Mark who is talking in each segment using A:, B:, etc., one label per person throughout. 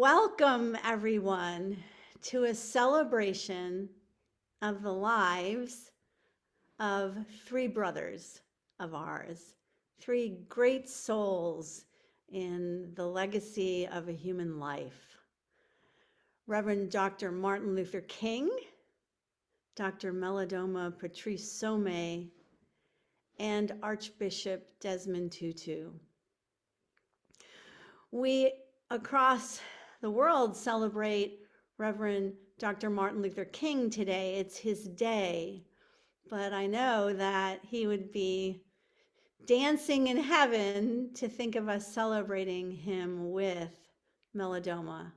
A: Welcome, everyone, to a celebration of the lives of three brothers of ours, three great souls in the legacy of a human life. Reverend Dr. Martin Luther King, Dr. Malidoma Patrice Somé, and Archbishop Desmond Tutu. We, across the world, celebrate Reverend Dr. Martin Luther King today. It's his day, but I know that he would be dancing in heaven to think of us celebrating him with Malidoma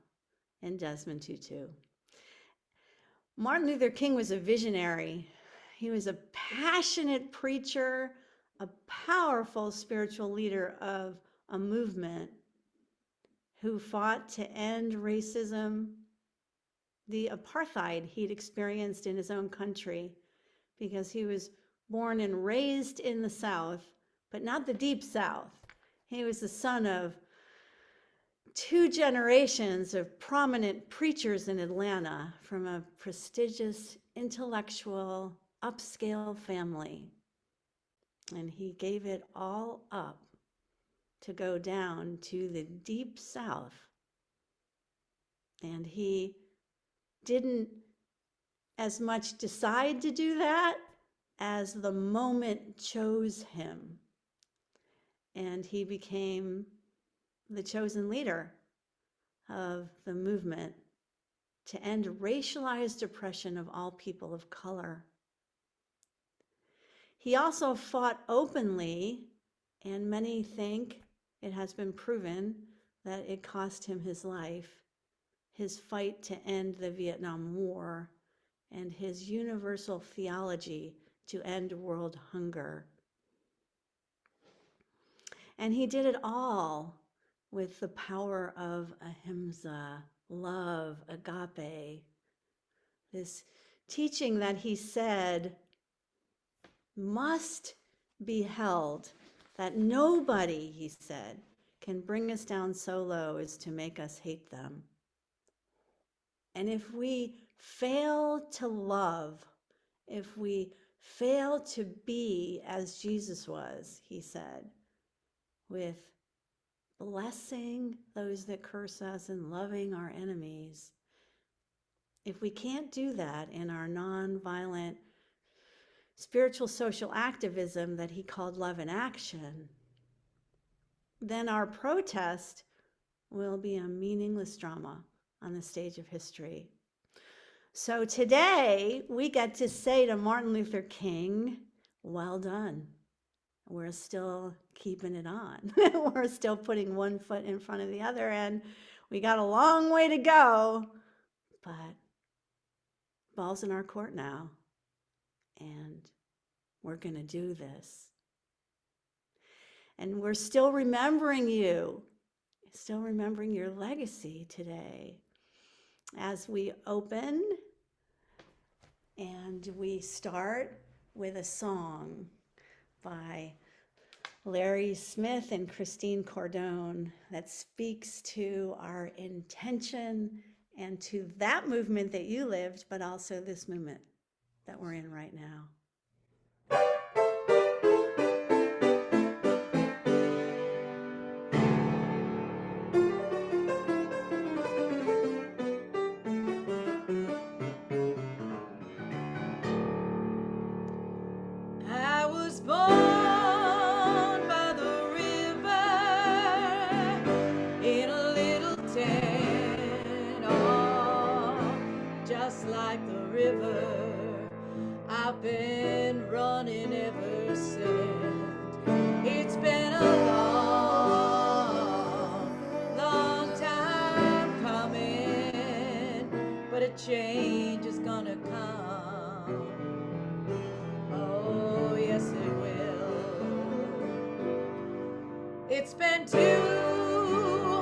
A: and Desmond Tutu. Martin Luther King was a visionary. He was a passionate preacher, a powerful spiritual leader of a movement who fought to end racism, the apartheid he'd experienced in his own country, because he was born and raised in the South, but not the deep South. He was the son of two generations of prominent preachers in Atlanta from a prestigious, intellectual, upscale family. And he gave it all up to go down to the deep South. And he didn't as much decide to do that as the moment chose him. And he became the chosen leader of the movement to end racialized oppression of all people of color. He also fought openly, and many think it has been proven that it cost him his life, his fight to end the Vietnam War, and his universal theology to end world hunger. And he did it all with the power of ahimsa, love, agape, this teaching that he said must be held, that nobody, he said, can bring us down so low as to make us hate them. And if we fail to love, if we fail to be as Jesus was, he said, with blessing those that curse us and loving our enemies, if we can't do that in our nonviolent spiritual social activism that he called love in action, then our protest will be a meaningless drama on the stage of history. So today we get to say to Martin Luther King, well done. We're still keeping it on. We're still putting one foot in front of the other, and we got a long way to go, but ball's in our court now, and we're going to do this. And we're still remembering you, still remembering your legacy today as we open and we start with a song by Larry Smith and Christine Cordone that speaks to our intention and to that movement that you lived, but also this movement that we're in right now.
B: I was born by the river in a little town, oh, just like the river. I've been running ever since. It's been a long, long time coming, but a change is gonna come. Oh, yes it will. It's been too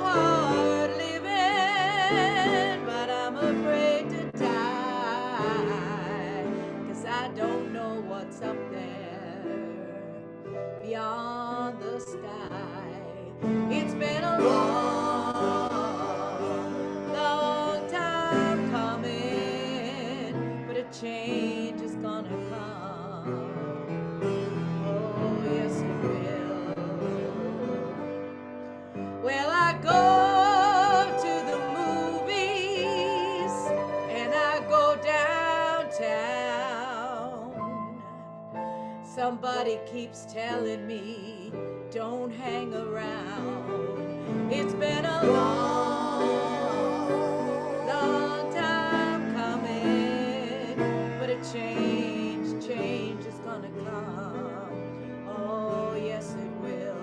B: hard living, but I'm afraid to die, 'cause I don't know what's up there beyond the sky. It's been a long, Somebody keeps telling me, don't hang around. It's been a long, long time coming, but a change is gonna come. Oh, yes, it will.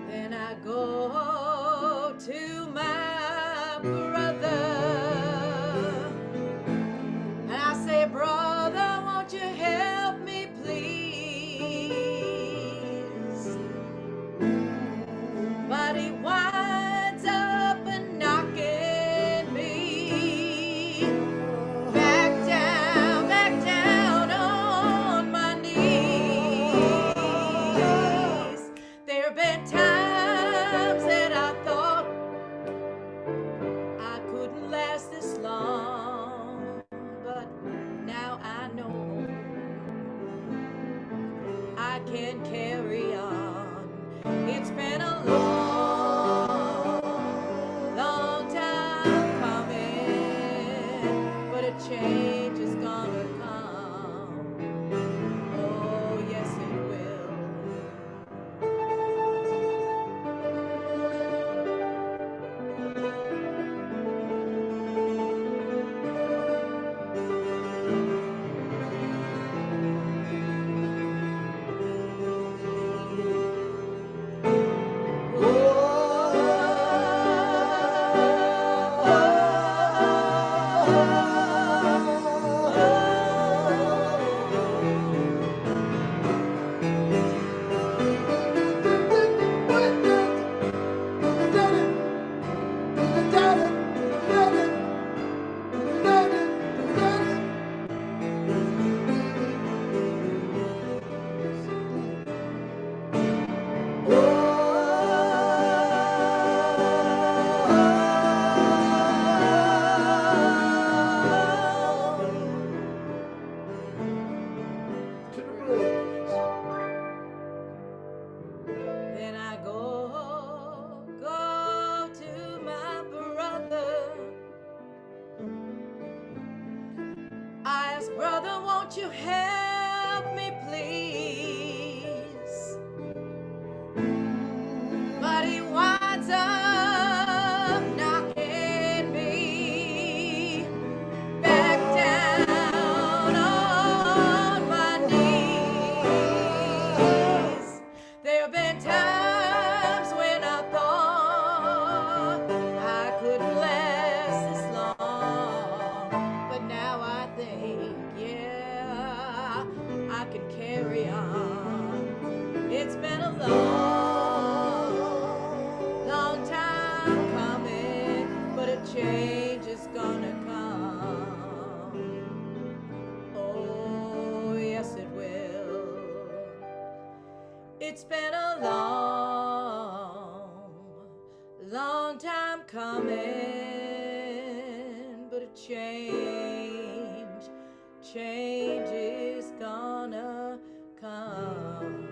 B: Then I go to my brother, and I say, brother, won't you help me, please? But he winds up knocking me back down on my knees. There have been times that I thought I couldn't last this long, but now I know I can carry on. It's been a long, long time coming, but a change is gonna come. Oh, yes, it will. Then I go to my brother. I ask, brother, won't you help me, please? But he winds up knocking me back down on my knees. There have been times when I thought I couldn't last this long, but now I think, yeah, I can carry on. It's been a long, long time coming, but a change is gonna come. Oh, yes, it will. It's been a long, long time coming, but a change is gonna come.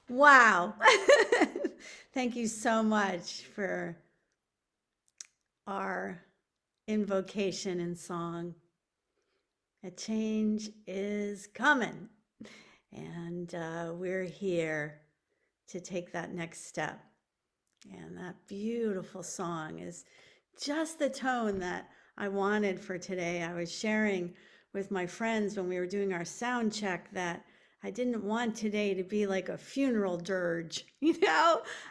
A: Wow. Thank you so much for our invocation and song. A change is coming. And we're here to take that next step. And that beautiful song is just the tone that I wanted for today. I was sharing with my friends when we were doing our sound check that I didn't want today to be like a funeral dirge,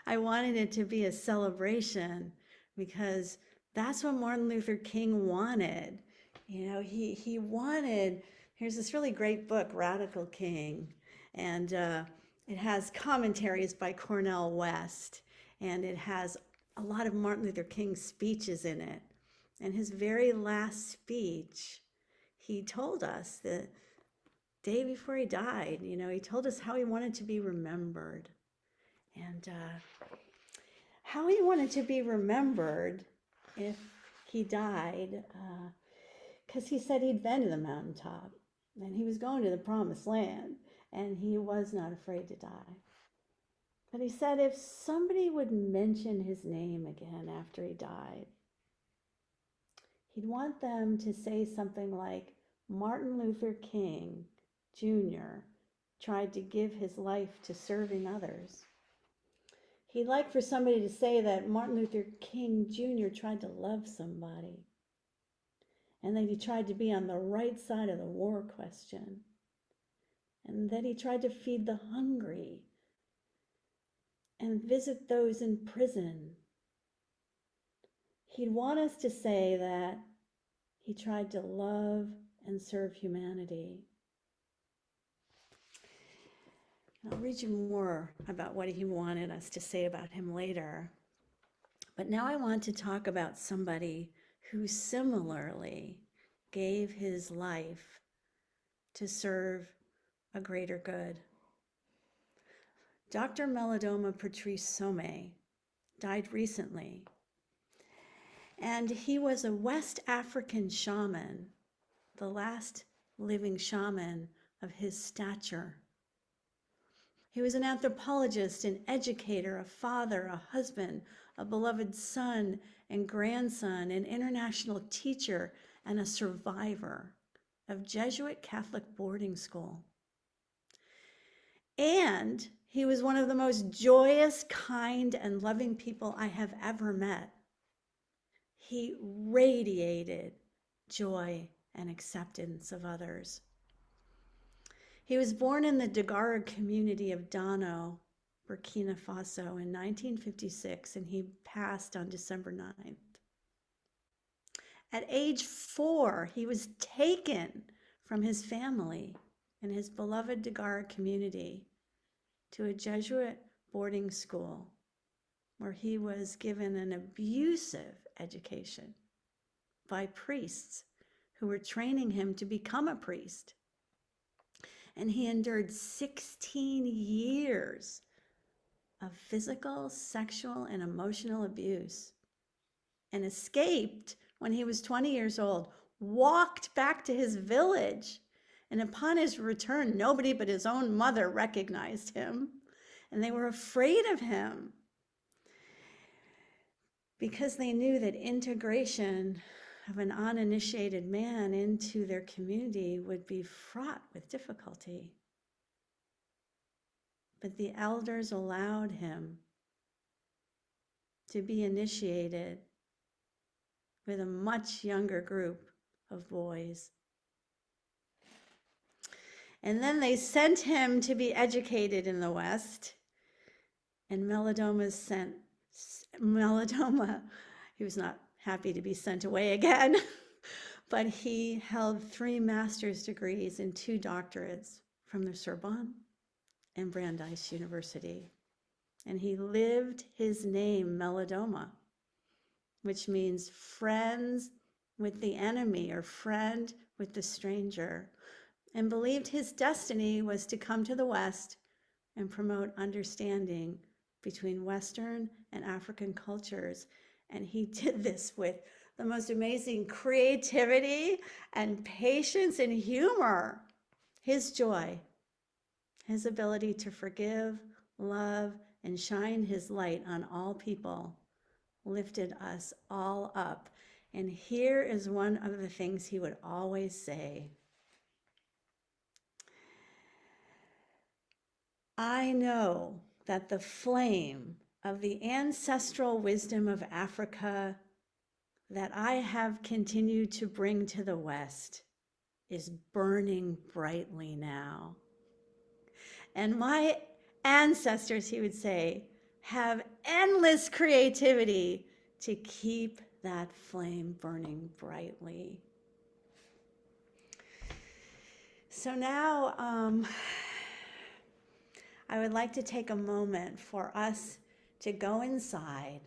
A: I wanted it to be a celebration because that's what Martin Luther King wanted. He wanted, here's this really great book, Radical King, and it has commentaries by Cornel West, and it has a lot of Martin Luther King's speeches in it. And his very last speech, he told us the day before he died, he told us how he wanted to be remembered. And how he wanted to be remembered if he died, because he said he'd been to the mountaintop and he was going to the promised land. and he was not afraid to die. But he said if somebody would mention his name again after he died, he'd want them to say something like, Martin Luther King Jr. tried to give his life to serving others. He'd like for somebody to say that Martin Luther King Jr. tried to love somebody, and that he tried to be on the right side of the war question, and that he tried to feed the hungry and visit those in prison. He'd want us to say that he tried to love and serve humanity. I'll read you more about what he wanted us to say about him later. But now I want to talk about somebody who similarly gave his life to serve a greater good. Dr. Malidoma Patrice Somé died recently, and he was a West African shaman, the last living shaman of his stature. He was an anthropologist, an educator, a father, a husband, a beloved son and grandson, an international teacher, and a survivor of Jesuit Catholic boarding school. And he was one of the most joyous, kind, and loving people I have ever met. He radiated joy and acceptance of others. He was born in the Dagara community of Dano, Burkina Faso in 1956, and he passed on December 9th. At age 4, he was taken from his family and his beloved Dagara community to a Jesuit boarding school where he was given an abusive education by priests who were training him to become a priest. And he endured 16 years of physical, sexual, and emotional abuse and escaped when he was 20 years old, walked back to his village, and upon his return, nobody but his own mother recognized him, and they were afraid of him because they knew that integration of an uninitiated man into their community would be fraught with difficulty. But the elders allowed him to be initiated with a much younger group of boys. And then they sent him to be educated in the West. And Malidoma, he was not happy to be sent away again, but he held 3 master's degrees and 2 doctorates from the Sorbonne and Brandeis University. And he lived his name, Malidoma, which means friends with the enemy or friend with the stranger, and believed his destiny was to come to the West and promote understanding between Western and African cultures. And he did this with the most amazing creativity and patience and humor. His joy, his ability to forgive, love, and shine his light on all people lifted us all up. And here is one of the things he would always say. I know that the flame of the ancestral wisdom of Africa that I have continued to bring to the West is burning brightly now. And my ancestors, he would say, have endless creativity to keep that flame burning brightly. So now I would like to take a moment for us to go inside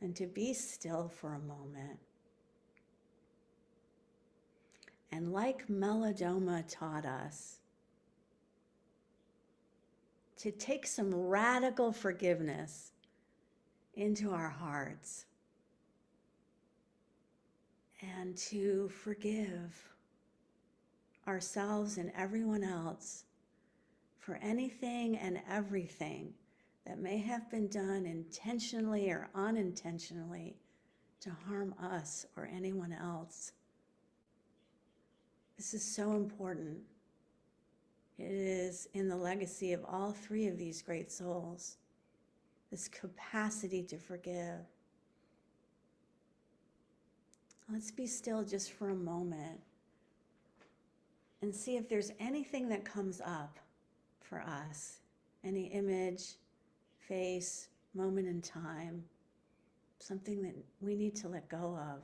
A: and to be still for a moment. And like Malidoma taught us, to take some radical forgiveness into our hearts and to forgive ourselves and everyone else for anything and everything that may have been done intentionally or unintentionally to harm us or anyone else. This is so important. It is in the legacy of all three of these great souls, this capacity to forgive. Let's be still just for a moment and see if there's anything that comes up for us, any image, face, moment in time, something that we need to let go of.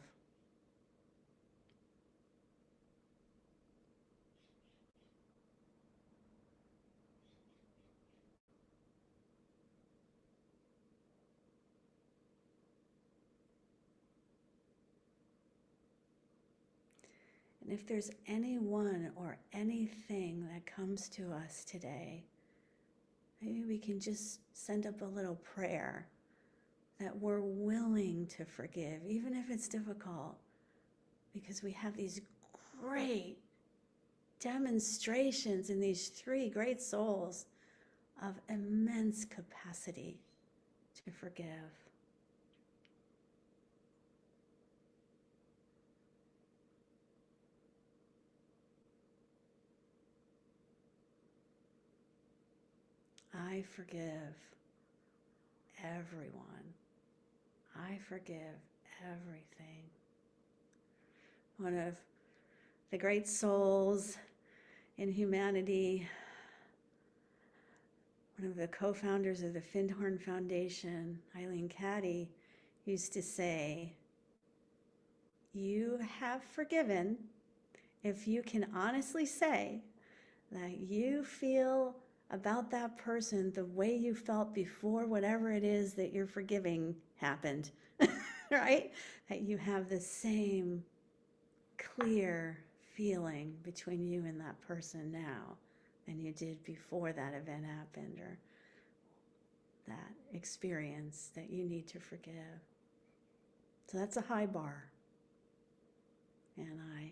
A: And if there's anyone or anything that comes to us today, maybe we can just send up a little prayer that we're willing to forgive, even if it's difficult, because we have these great demonstrations in these three great souls of immense capacity to forgive. I forgive everyone. I forgive everything. One of the great souls in humanity, one of the co-founders of the Findhorn Foundation, Eileen Caddy, used to say, you have forgiven if you can honestly say that you feel about that person the way you felt before whatever it is that you're forgiving happened, right? That you have the same clear feeling between you and that person now than you did before that event happened, or that experience that you need to forgive. So that's a high bar. And I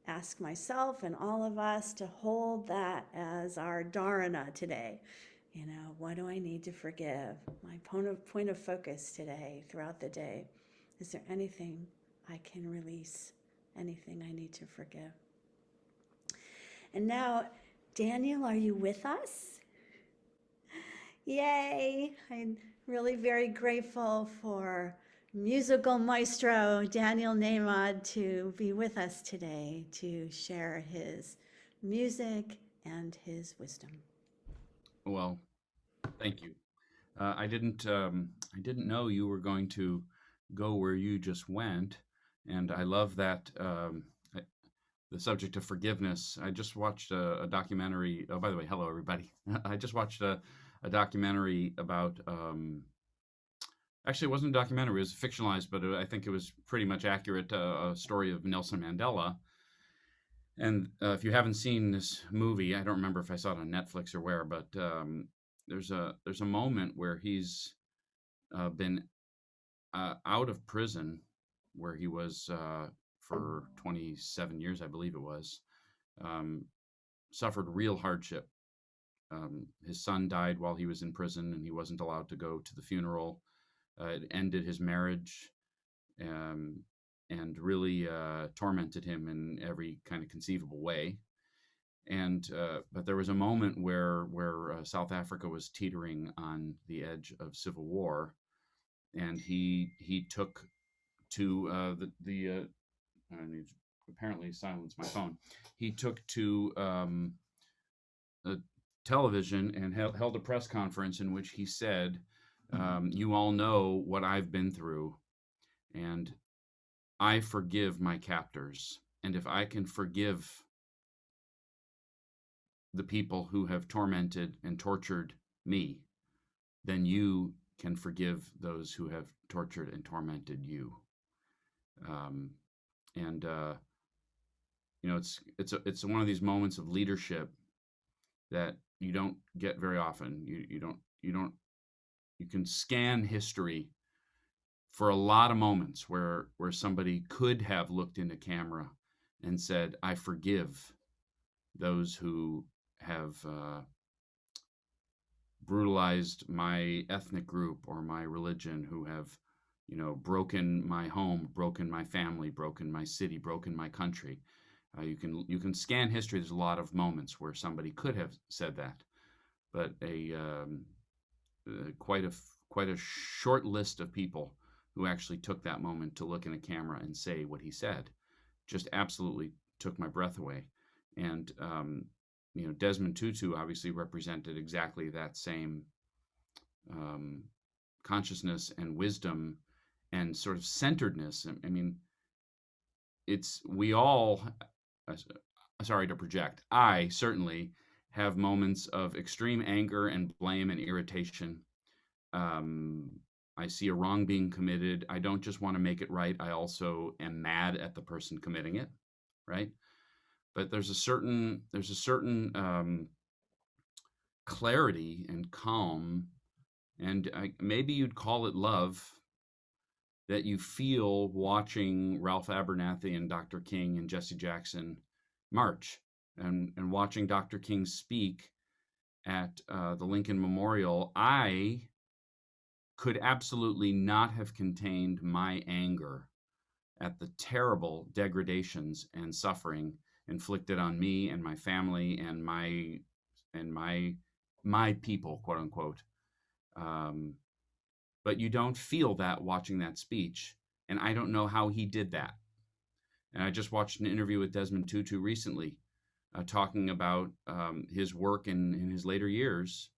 A: ask myself and all of us to hold that as our dharana today. You know, what do I need to forgive? My point of focus today, throughout the day. Is there anything I can release? Anything I need to forgive? And now, Daniel, are you with us? Yay! I'm really very grateful for musical maestro Daniel Nahmad to be with us today to share his music and his wisdom.
C: Well, thank you. I didn't know you were going to go where you just went, and I love that the subject of forgiveness. I just watched a documentary. Oh, by the way, hello everybody. I just watched a documentary about. Actually, it wasn't a documentary; it was fictionalized, but I think it was pretty much accurate. A story of Nelson Mandela. And if you haven't seen this movie, I don't remember if I saw it on Netflix or where, but there's a moment where he's been out of prison, where he was for 27 years, I believe it was, suffered real hardship. His son died while he was in prison, and he wasn't allowed to go to the funeral. It ended his marriage. And really tormented him in every kind of conceivable way. And but there was a moment where South Africa was teetering on the edge of civil war, and he took to I need to apparently silence my phone. He took to television and held a press conference in which he said, "You all know what I've been through, and I forgive my captors. And if I can forgive the people who have tormented and tortured me, then you can forgive those who have tortured and tormented you." You know, it's one of these moments of leadership that you don't get very often. You can scan history for a lot of moments where somebody could have looked into camera and said, "I forgive those who have brutalized my ethnic group or my religion, who have, broken my home, broken my family, broken my city, broken my country. You can scan history. There's a lot of moments where somebody could have said that, but quite a short list of people who actually took that moment to look in a camera and say what he said just absolutely took my breath away. And Desmond Tutu obviously represented exactly that same consciousness and wisdom and sort of centeredness. I mean, we all, sorry to project, I certainly have moments of extreme anger and blame and irritation. I see a wrong being committed. I don't just want to make it right. I also am mad at the person committing it, right? But there's a certain clarity and calm, and maybe you'd call it love, that you feel watching Ralph Abernathy and Dr. King and Jesse Jackson march, and watching Dr. King speak at the Lincoln Memorial. I could absolutely not have contained my anger at the terrible degradations and suffering inflicted on me and my family and my people, quote unquote. But you don't feel that watching that speech, and I don't know how he did that. And I just watched an interview with Desmond Tutu recently, talking about his work in his later years,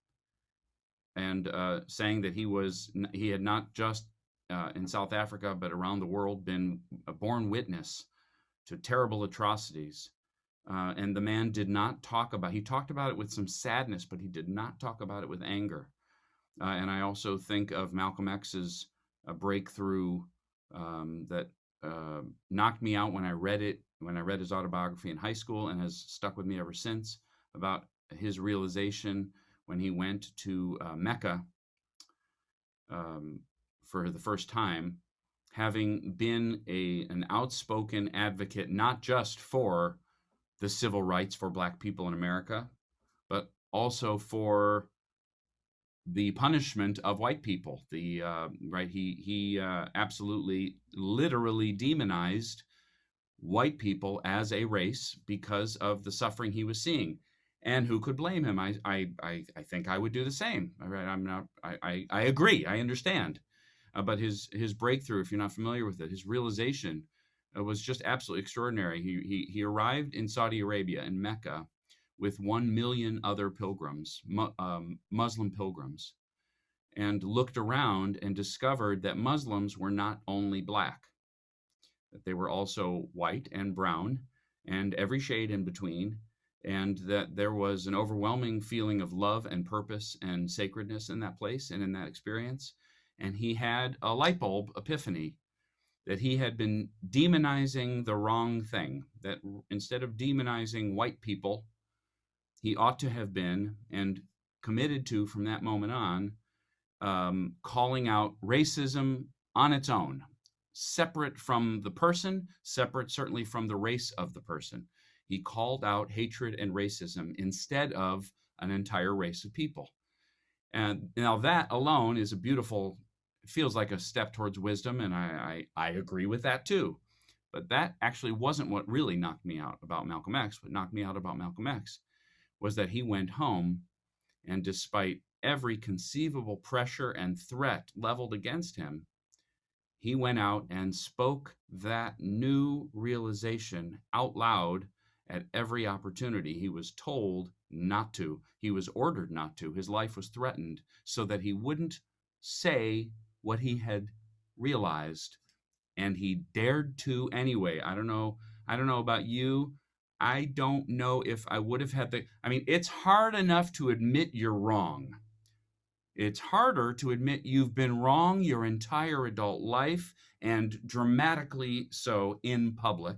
C: and saying that he had not just in South Africa but around the world been a born witness to terrible atrocities. And the man did not talk about. He talked about it with some sadness, but he did not talk about it with anger. And I also think of Malcolm X's breakthrough that knocked me out when I read his autobiography in high school, and has stuck with me ever since, about his realization when he went to Mecca for the first time, having been an outspoken advocate not just for the civil rights for Black people in America, but also for the punishment of white people. He absolutely, literally demonized white people as a race because of the suffering he was seeing. And who could blame him? I think I would do the same. I agree. I understand. But his breakthrough, if you're not familiar with it, his realization was just absolutely extraordinary. He arrived in Saudi Arabia, in Mecca, with 1 million other pilgrims, Muslim pilgrims, and looked around and discovered that Muslims were not only Black, that they were also white and brown and every shade in between, and that there was an overwhelming feeling of love and purpose and sacredness in that place and in that experience. And he had a light bulb epiphany that he had been demonizing the wrong thing, that instead of demonizing white people, he ought to have been, and committed to from that moment on, calling out racism on its own, separate from the person, separate certainly from the race of the person. He called out hatred and racism instead of an entire race of people. And now that alone is feels like a step towards wisdom, and I agree with that too. But that actually wasn't what really knocked me out about Malcolm X. What knocked me out about Malcolm X was that he went home, and despite every conceivable pressure and threat leveled against him, he went out and spoke that new realization out loud at every opportunity. He was told not to. He was ordered not to. His life was threatened so that he wouldn't say what he had realized, and he dared to anyway. I don't know about you. I don't know if I would have had it's hard enough to admit you're wrong. It's harder to admit you've been wrong your entire adult life, and dramatically so in public.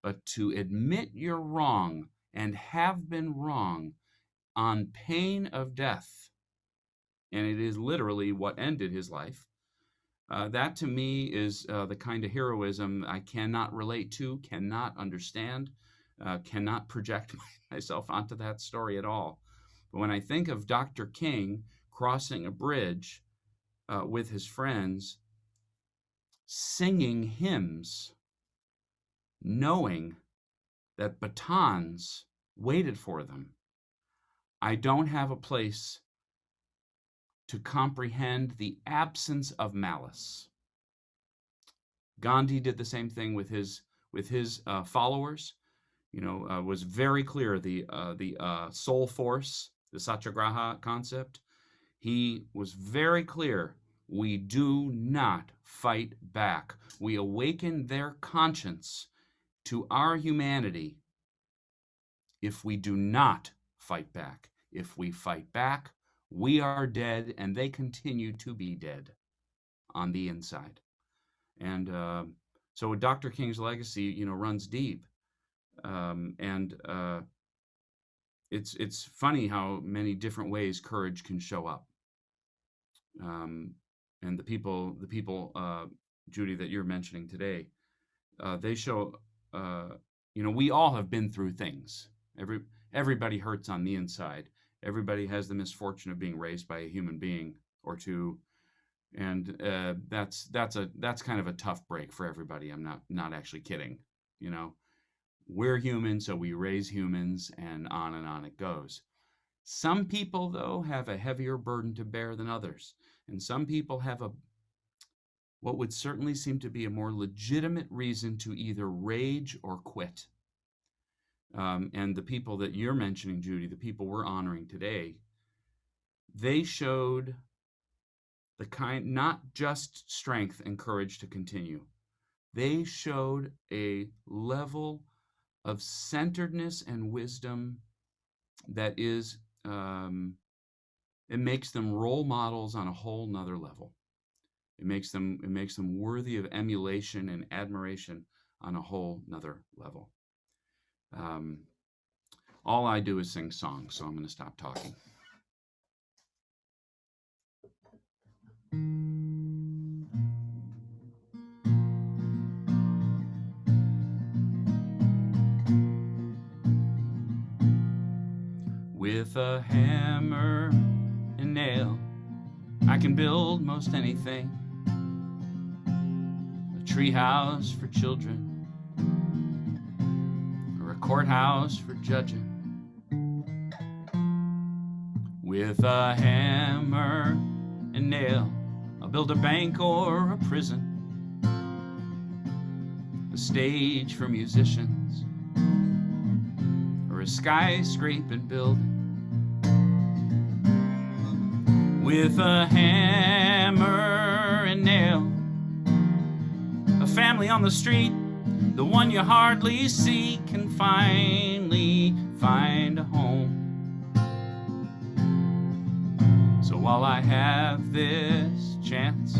C: But to admit you're wrong and have been wrong on pain of death, and it is literally what ended his life, that to me is the kind of heroism I cannot relate to, cannot understand, cannot project myself onto that story at all. But when I think of Dr. King crossing a bridge with his friends, singing hymns, knowing that batons waited for them, I don't have a place to comprehend the absence of malice. Gandhi did the same thing with his followers. Was very clear, the soul force, the satyagraha concept. He was very clear. We do not fight back. We awaken their conscience to our humanity if we do not fight back. If we fight back, we are dead, and they continue to be dead on the inside. And so Dr. King's legacy, runs deep. It's funny how many different ways courage can show up. And the people, Judy, that you're mentioning today, they show, we all have been through things. Everybody hurts on the inside. Everybody has the misfortune of being raised by a human being or two. And that's kind of a tough break for everybody. I'm not actually kidding. We're human, so we raise humans, and on it goes. Some people, though, have a heavier burden to bear than others. And some people have what would certainly seem to be a more legitimate reason to either rage or quit. And the people that you're mentioning, Judy, the people we're honoring today, they showed the kind, not just strength and courage to continue. They showed a level of centeredness and wisdom that is, it makes them role models on a whole nother level. It makes them worthy of emulation and admiration on a whole nother level. All I do is sing songs, so I'm going to stop talking. With a hammer and nail, I can build most anything. A treehouse for children, or a courthouse for judging. With a hammer and nail, I'll build a bank or a prison, a stage for musicians, or a skyscraping building. With a hammer and nail, a family on the street, the one you hardly see, can finally find a home. So while I have this chance,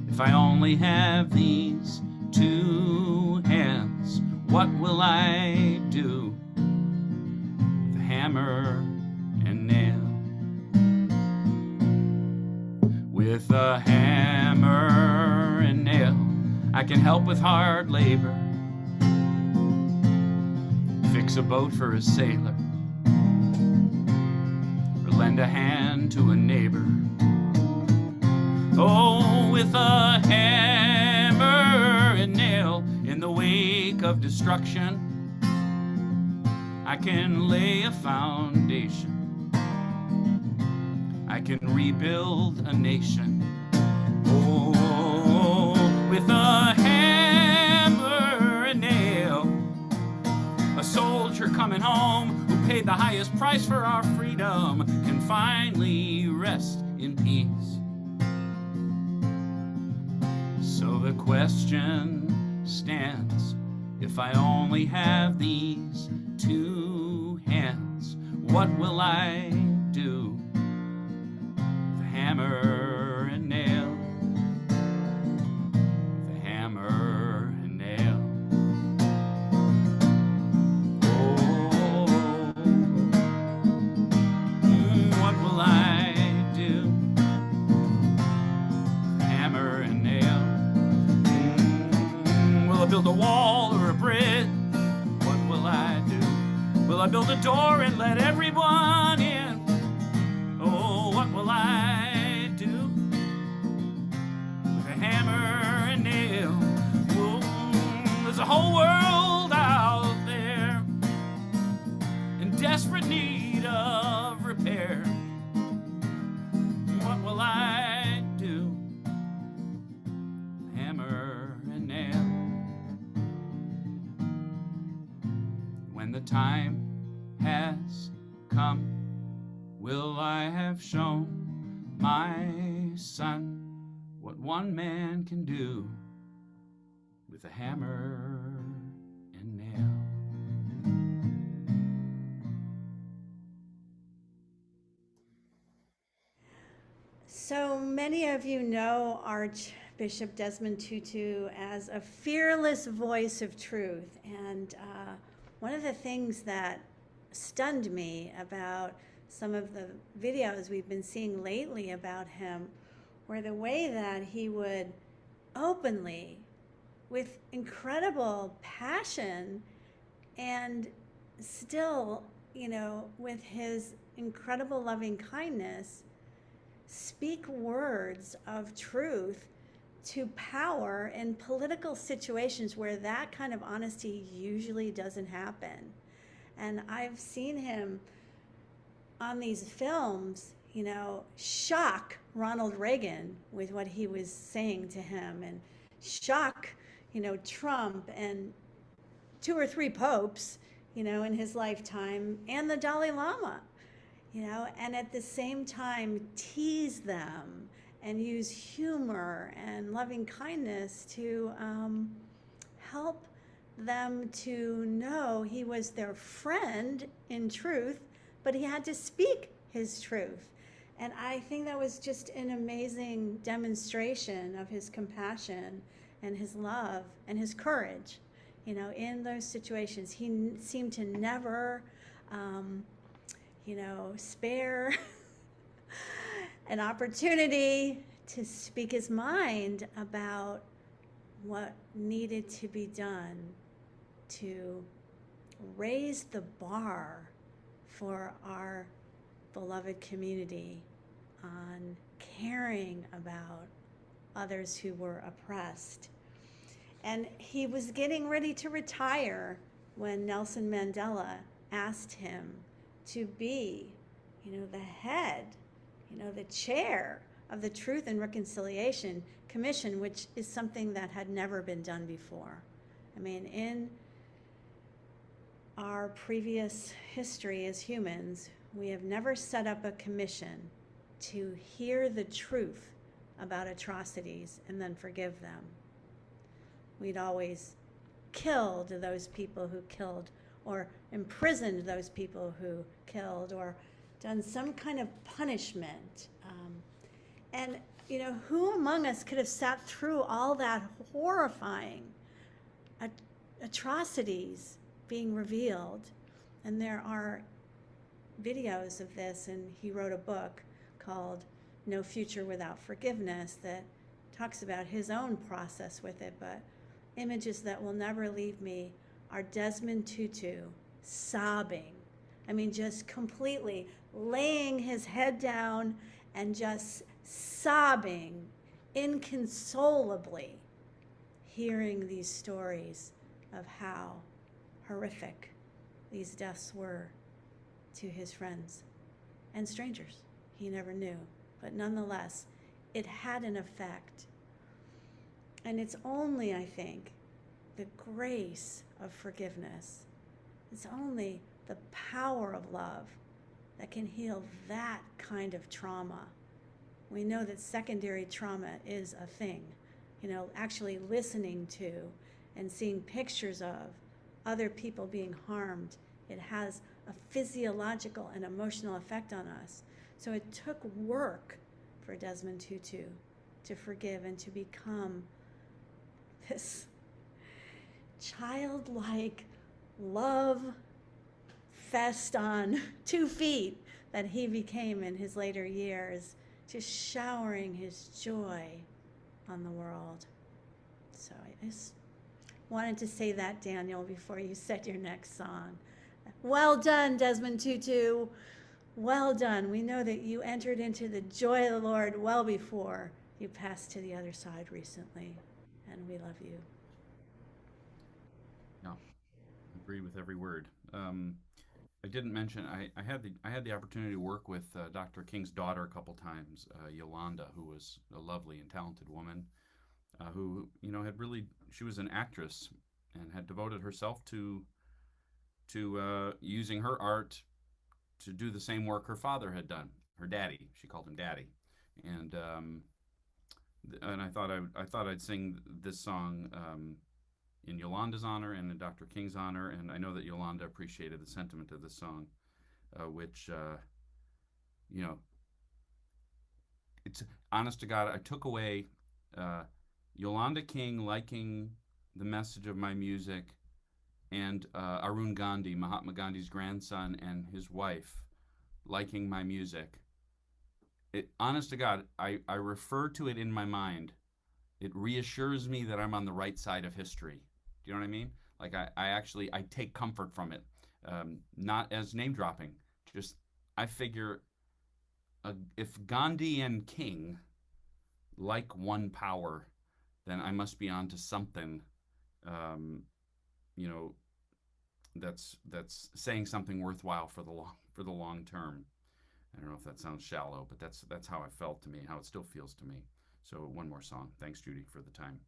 C: if I only have these two hands, what will I do with a hammer and nail? With a hammer and nail, I can help with hard labor, fix a boat for a sailor, or lend a hand to a neighbor. Oh, with a hammer and nail, in the wake of destruction, I can lay a foundation. I can rebuild a nation. Oh, with a hammer and nail, a soldier coming home who paid the highest price for our freedom can finally rest in peace. So the question stands, if I only have these two hands, what will I do? Hammer and nail, the hammer and nail. Oh, what will I do? Hammer and nail. Will I build a wall or a bridge? What will I do? Will I build a door and let everyone in? the time has come, will I have shown my son what one man can do with a hammer and nail.
A: So many of you know Archbishop Desmond Tutu as a fearless voice of truth. And one of the things that stunned me about some of the videos we've been seeing lately about him were the way that he would openly, with incredible passion, and still, with his incredible loving kindness, speak words of truth to power in political situations where that kind of honesty usually doesn't happen. And I've seen him on these films, shock Ronald Reagan with what he was saying to him, and shock, Trump and 2 or 3 popes, in his lifetime, and the Dalai Lama, and at the same time tease them and use humor and loving kindness to help them to know he was their friend in truth, but he had to speak his truth. And I think that was just an amazing demonstration of his compassion and his love and his courage, in those situations. He seemed to never, spare an opportunity to speak his mind about what needed to be done to raise the bar for our beloved community on caring about others who were oppressed. And he was getting ready to retire when Nelson Mandela asked him to be, the head, the chair of the Truth and Reconciliation Commission, which is something that had never been done before. I mean, in our previous history as humans, we have never set up a commission to hear the truth about atrocities and then forgive them. We'd always killed those people who killed, or imprisoned those people who killed, or done some kind of punishment. And who among us could have sat through all that horrifying atrocities being revealed? And there are videos of this, and he wrote a book called No Future Without Forgiveness that talks about his own process with it. But images that will never leave me are Desmond Tutu sobbing. I mean, just completely laying his head down and just sobbing inconsolably, hearing these stories of how horrific these deaths were to his friends and strangers he never knew. But nonetheless, it had an effect. And it's only, I think, the grace of forgiveness, it's only the power of love that can heal that kind of trauma. We know that secondary trauma is a thing. Actually listening to and seeing pictures of other people being harmed, it has a physiological and emotional effect on us. So it took work for Desmond Tutu to forgive and to become this childlike love fest on 2 feet that he became in his later years, just showering his joy on the world. So I just wanted to say that, Daniel, before you said your next song. Well done, Desmond Tutu. Well done. We know that you entered into the joy of the Lord well before you passed to the other side recently, and we love you.
C: Yeah, agree with every word. I didn't mention I had the opportunity to work with Dr. King's daughter a couple times, Yolanda, who was a lovely and talented woman, who had really, she was an actress and had devoted herself to to using her art to do the same work her father had done. Her daddy, she called him Daddy, and I thought I'd sing this song in Yolanda's honor and in Dr. King's honor, and I know that Yolanda appreciated the sentiment of this song, which you know, it's honest to God, I took away Yolanda King liking the message of my music, and Arun Gandhi, Mahatma Gandhi's grandson, and his wife liking my music. Honest to God, I refer to it in my mind. It reassures me that I'm on the right side of history. Do you know what I mean? Like I take comfort from it, not as name dropping. Just I figure if Gandhi and King like one power, then I must be onto something. You know, that's saying something worthwhile for the long term. I don't know if that sounds shallow, but that's how it felt to me, how it still feels to me. So one more song. Thanks, Judy, for the time.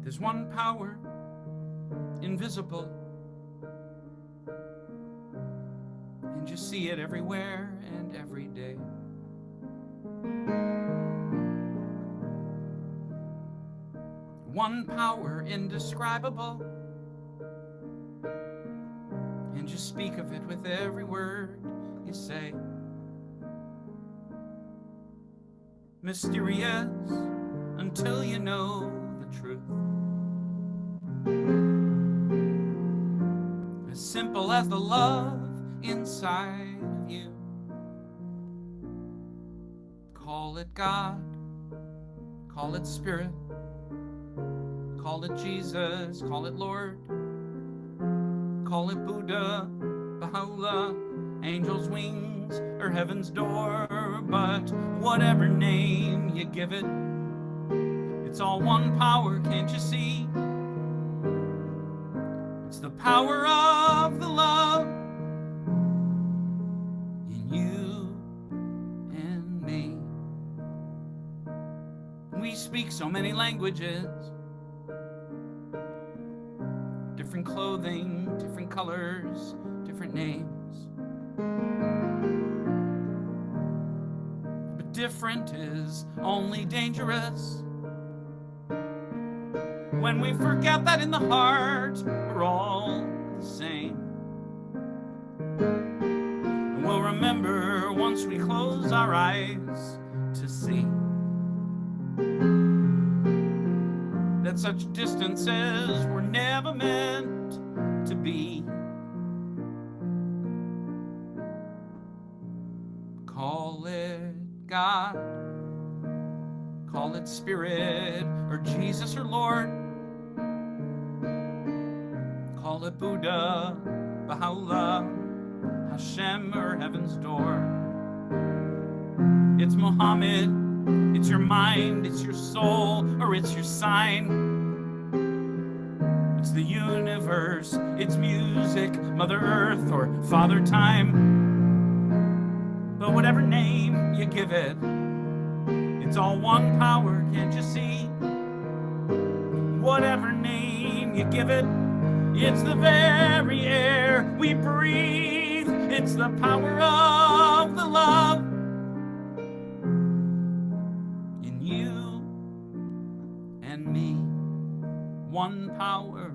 C: There's one power, invisible, and you see it everywhere and every day. One power indescribable, and you speak of it with every word you say. Mysterious until you know the truth. As simple as the love inside of you. Call it God, call it Spirit, call it Jesus, call it Lord, call it Buddha, Baha'u'llah, angel's wings, or heaven's door. But whatever name you give it, it's all one power, can't you see? It's the power of the love in you and me. We speak so many languages, different clothing, different colors, different names. But different is only dangerous when we forget that in the heart we're all the same. And we'll remember once we close our eyes to see that such distances were never meant to be. Call it God, call it Spirit, or Jesus, or Lord. Call it Buddha, Baha'u'llah, Hashem, or heaven's door. It's Muhammad, it's your mind, it's your soul, or it's your sign. It's the universe, it's music, Mother Earth, or Father Time. But whatever name you give it, it's all one power, can't you see? Whatever name you give it, it's the very air we breathe. It's the power of the love in you and me. One power.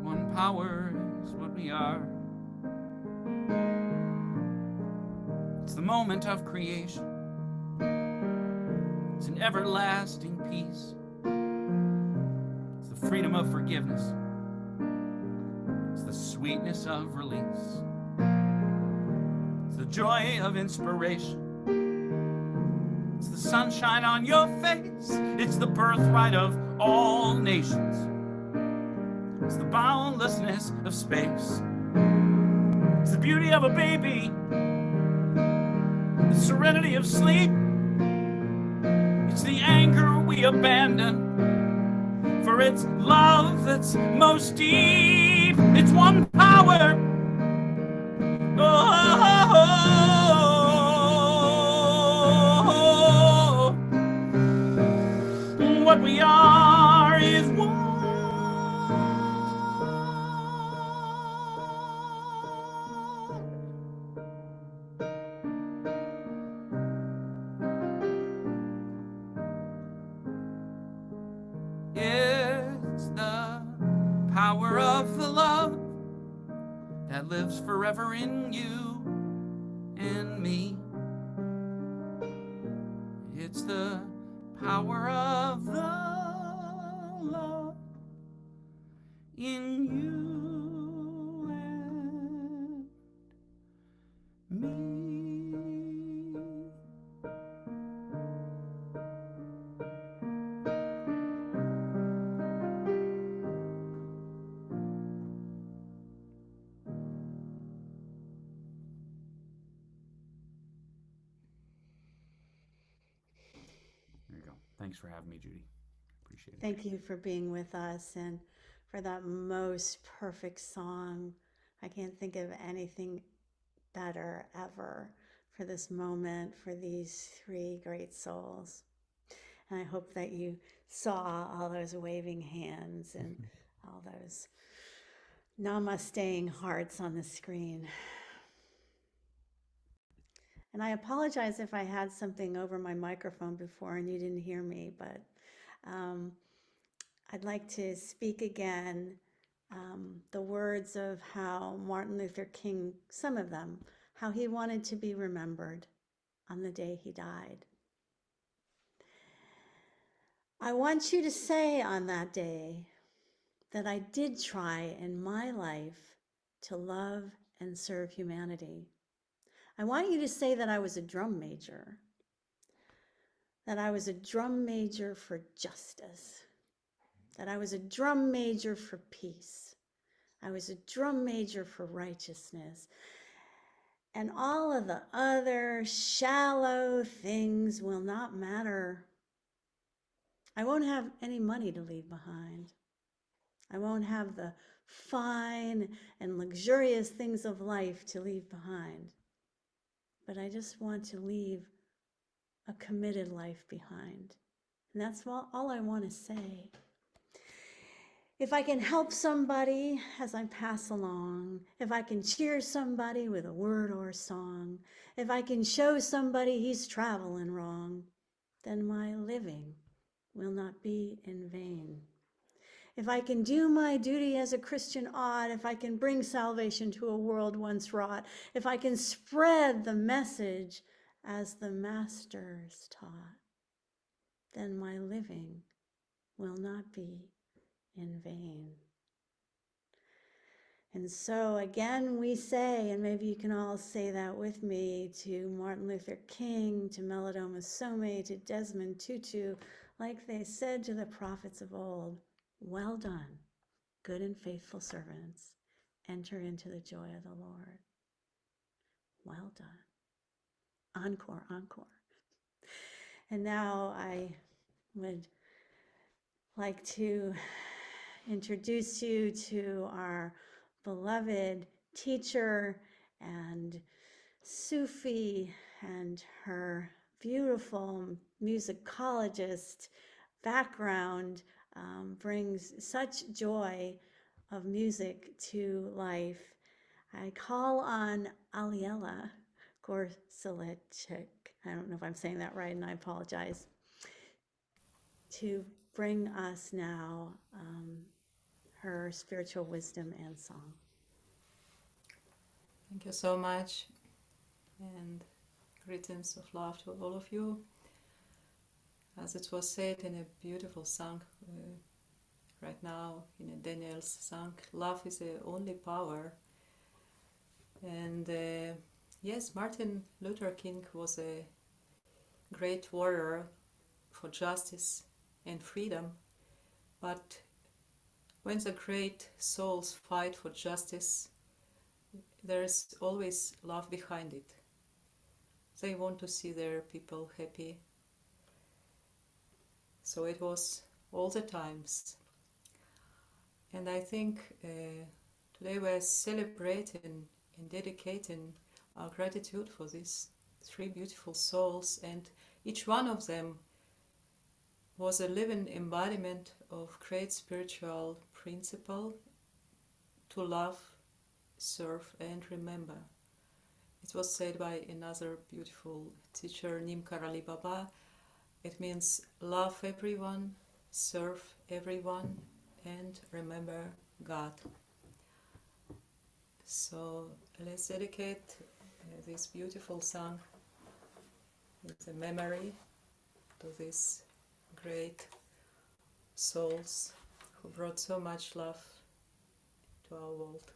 C: One power is what we are. It's the moment of creation. It's an everlasting peace. It's the freedom of forgiveness. It's the sweetness of release. It's the joy of inspiration. It's the sunshine on your face. It's the birthright of all nations. It's the boundlessness of space. It's the beauty of a baby. The serenity of sleep. It's the anger we be abandoned. For it's love that's most deep. It's one power. Oh, what we are is one. It's the power of the love that lives forever in you and me. It's the power of the love in you and me. There you go. Thanks for having me, Judy. Appreciate it.
A: Thank you for being with us and for that most perfect song. I can't think of anything better ever for this moment, for these three great souls. And I hope that you saw all those waving hands and all those namasteing hearts on the screen. And I apologize if I had something over my microphone before and you didn't hear me, but I'd like to speak again the words of how Martin Luther King, some of them, how he wanted to be remembered on the day he died. I want you to say on that day that I did try in my life to love and serve humanity. I want you to say that I was a drum major, that I was a drum major for justice, that I was a drum major for peace, I was a drum major for righteousness, and all of the other shallow things will not matter. I won't have any money to leave behind. I won't have the fine and luxurious things of life to leave behind. But I just want to leave a committed life behind. And that's all I want to say. If I can help somebody as I pass along, if I can cheer somebody with a word or a song, if I can show somebody he's traveling wrong, then my living will not be in vain. If I can do my duty as a Christian ought, if I can bring salvation to a world once wrought, if I can spread the message as the masters taught, then my living will not be in vain. And so again we say, and maybe you can all say that with me, to Martin Luther King, to Malidoma to Desmond Tutu, like they said to the prophets of old, well done, good and faithful servants, enter into the joy of the Lord. Well done. Encore, encore. And now I would like to introduce you to our beloved teacher and Sufi and her beautiful musicologist background brings such joy of music to life. I call on Aliela Gorsalechik, I don't know if I'm saying that right, and I apologize, to bring us now her spiritual wisdom and song.
B: Thank you so much, and greetings of love to all of you. As it was said in a beautiful song right now, in a Daniel's song, love is the only power. And yes, Martin Luther King was a great warrior for justice and freedom, but when the great souls fight for justice, there's always love behind it. They want to see their people happy. So it was all the times. And I think today we're celebrating and dedicating our gratitude for these three beautiful souls, and each one of them was a living embodiment of great spiritual principle to love, serve, and remember. It was said by another beautiful teacher, Nim Karali Baba. It means love everyone, serve everyone, and remember God. So let's dedicate this beautiful song with a memory to these great souls who brought so much love to our world.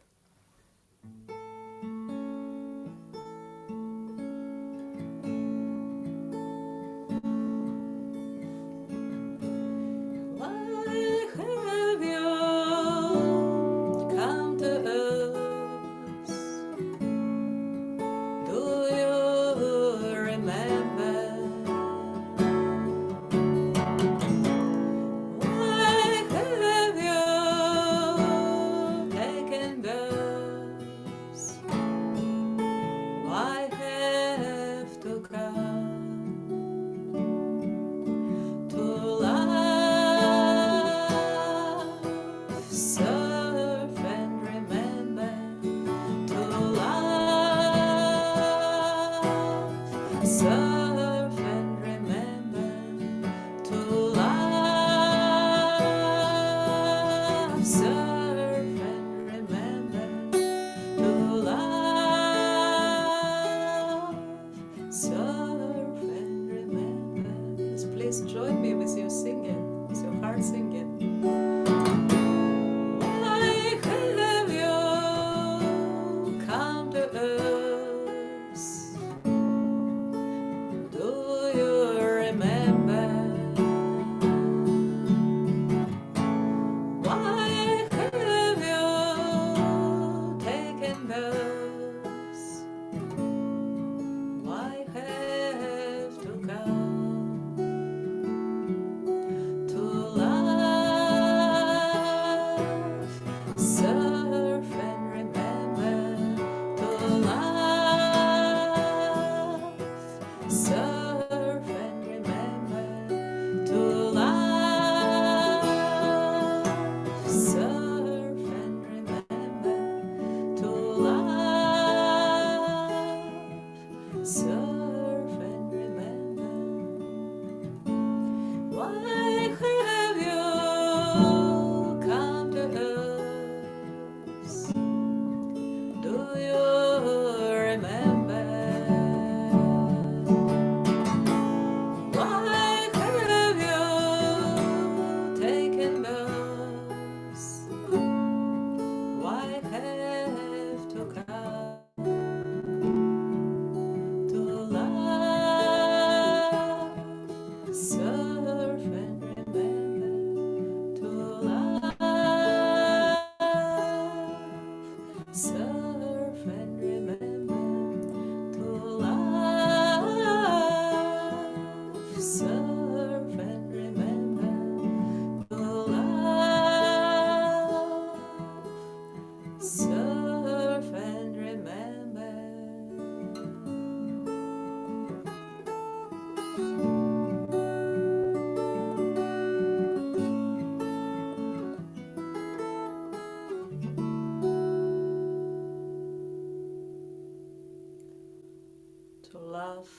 B: To love,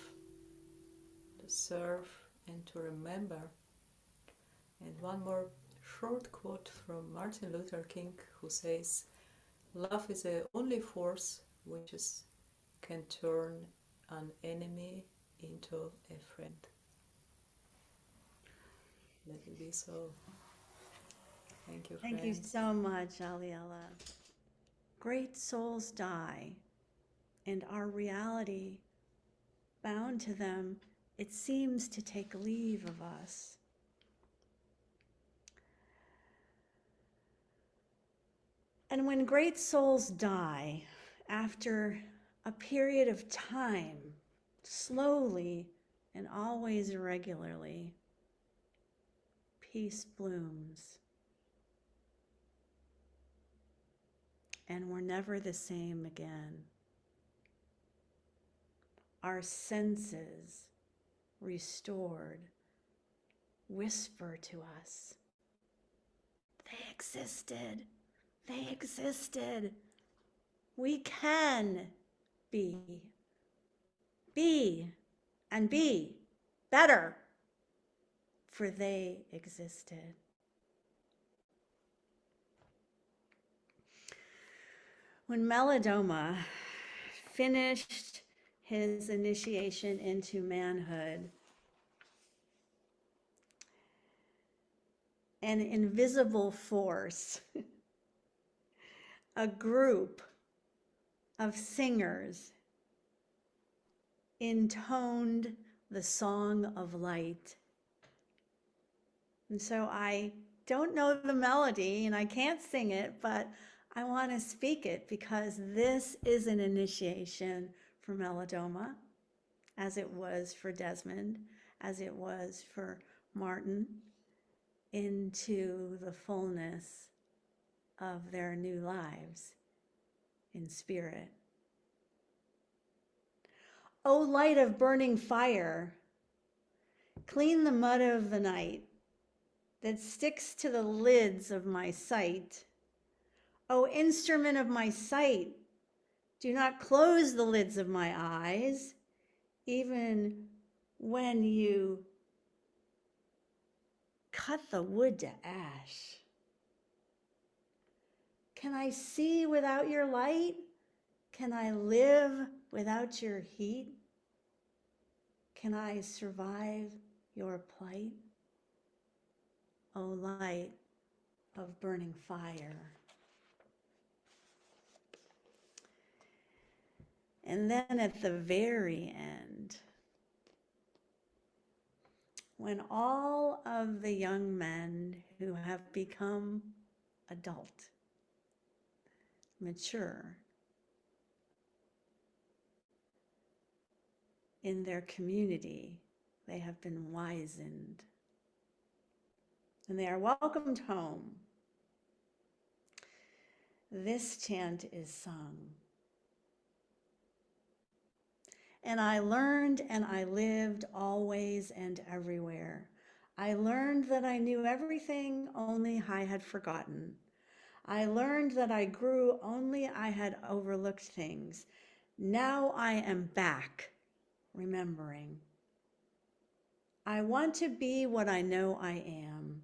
B: to serve, and to remember. And one more short quote from Martin Luther King, who says, "Love is the only force which can turn an enemy into a friend." Let it be so. Thank you, friend.
A: Thank you so much, Aliella. Great souls die, and our reality, bound to them, it seems to take leave of us. And when great souls die, after a period of time, slowly and always irregularly, peace blooms. And we're never the same again. Our senses restored whisper to us, they existed. They existed. We can be and be better, for they existed. When Malidoma finished his initiation into manhood, an invisible force, a group of singers intoned the song of light. And so I don't know the melody and I can't sing it, but I want to speak it because this is an initiation for Malidoma, as it was for Desmond, as it was for Martin, into the fullness of their new lives in spirit. O light of burning fire, clean the mud of the night that sticks to the lids of my sight. O instrument of my sight, do not close the lids of my eyes, even when you cut the wood to ash. Can I see without your light? Can I live without your heat? Can I survive your plight? O light of burning fire. And then at the very end, when all of the young men who have become adult, mature in their community, they have been wizened, and they are welcomed home, this chant is sung. And I learned and I lived always and everywhere. I learned that I knew everything, only I had forgotten. I learned that I grew, only I had overlooked things. Now I am back, remembering. I want to be what I know I am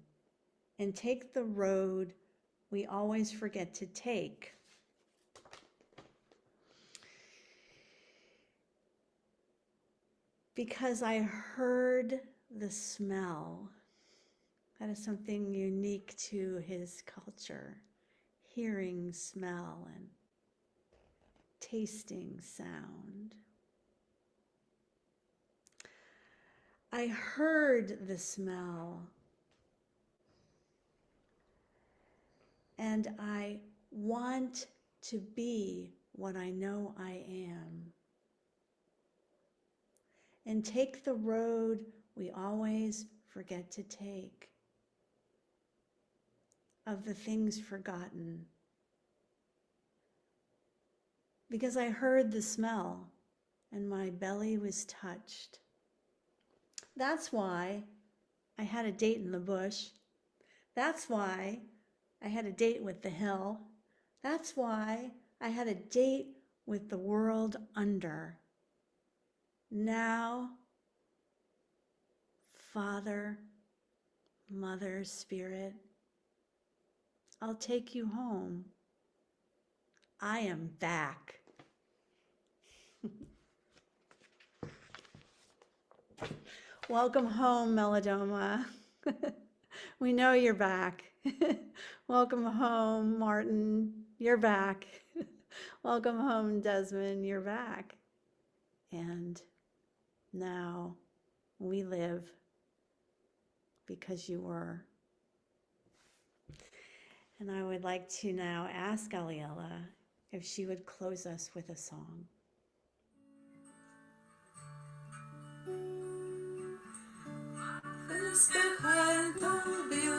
A: and take the road we always forget to take. Because I heard the smell. That is something unique to his culture. Hearing smell and tasting sound. I heard the smell. And I want to be what I know I am. And take the road we always forget to take, of the things forgotten. Because I heard the smell and my belly was touched. That's why I had a date in the bush. That's why I had a date with the hill. That's why I had a date with the world under. Now, Father, Mother, Spirit, I'll take you home. I am back. Welcome home, Malidoma. We know you're back. Welcome home, Martin. You're back. Welcome home, Desmond. You're back. And now we live because you were. And I would like to now ask Aliella if she would close us with a song.
B: Följ dig själv, då blir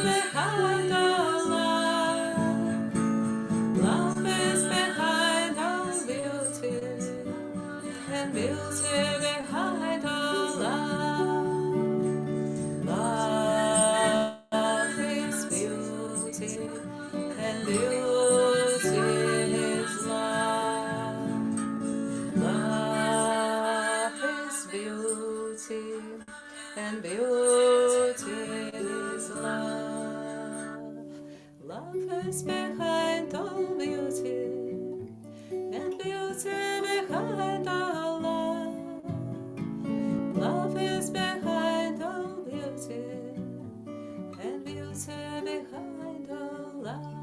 B: behind all love. Love is behind all beauty, and beauty behind all love. Love is beauty, and beauty is love. Love is beauty, and beauty is love. Love is behind all beauty, and beauty behind all love. Love is behind all beauty, and beauty behind all love.